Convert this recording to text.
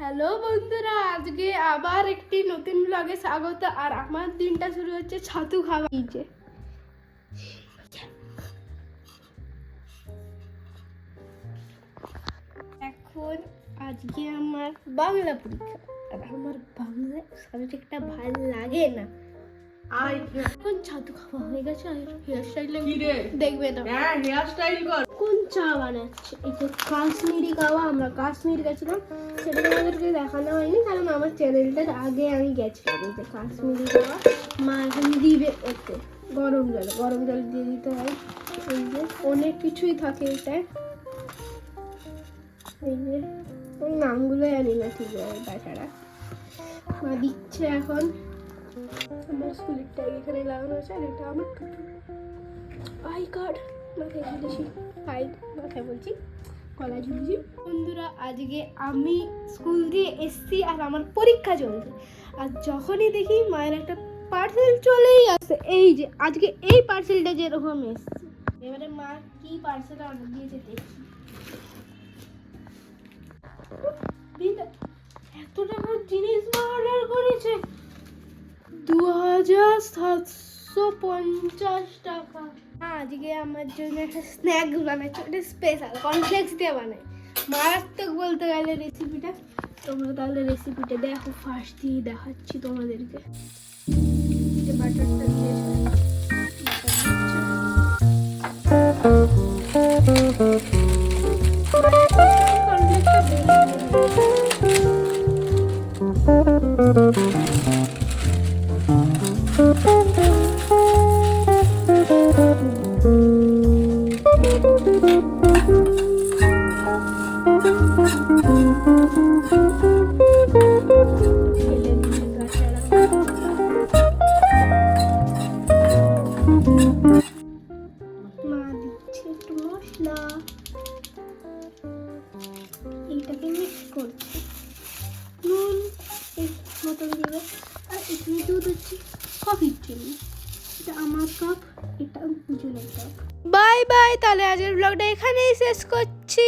Hello বন্ধুরা, আজকে আবার একটি নতুন ব্লগে স্বাগত। আর আমার দিনটা শুরু হচ্ছে ছাতু খাওয়া যে এখন আজকে আমার বাংলা পরীক্ষা, আর আমার বাংলা সাবজেক্টটা ভালো লাগে না। এখন ছাতু খাওয়া হয়ে গেছে আর হেয়ার স্টাইল দেখবে না। হ্যাঁ, হেয়ার স্টাইল কর। কোন চা বানাচ্ছে? এই যে কাশ্মীরি কাওয়া, আমরা কাশ্মীর গেছিলাম, সেটা তোমাদেরকে দেখানো হয়নি কারণ আমার চ্যানেলটার আগে আমি গেছিলাম। এই যে কাশ্মীরি কাওয়া মা এখন দিবে, ওতে গরম জল দিয়ে দিতে হয়। এই যে অনেক কিছুই থাকে এটায়, এই যে ওই নামগুলো জানি না ঠিক আছে। তাছাড়া মা দিচ্ছে এখন। আমার স্কুলের ট্যাগ এখানে লাগানো আছে, আর এটা আমার আই কার্ড মাথায় ঝুলেছি, মাথায় বলছি গলা ঝুলেছি। বন্ধুরা, আজকে আমি স্কুল দিয়ে এসছি আর আমার পরীক্ষা চলছে, আর যখনই দেখি মায়ের একটা পার্সেল চলেই আসে। এই যে আজকে এই পার্সেলটা যেরকম এসছে, এবারে মা কি পার্সেল অর্ডার দিয়েছে দেখি। এত টাকার জিনিস মা অর্ডার করেছে, 2750 টাকা। আজকে আমার জন্য একটা স্ন্যাক্স বানাচ্ছে, ওটা স্পেশাল কর্নফ্লেক্স দিয়ে বানায়, মারাত্মক বলতে গেলে রেসিপিটা। তোমরা তাহলে রেসিপিটা দেখো, ফার্স্ট দিয়ে দেখাচ্ছি তোমাদেরকে। বাটারটা দিয়েছে, এইটাকে মিক্স করছি, নুন এই মতন দিবে, আর এখানে দুধ হচ্ছে কফির জন্য। এটা আমার কাপ, এটা দুজনের কাপ। বাই বাই, তাহলে আজকের ব্লগটা এখানেই শেষ করছি।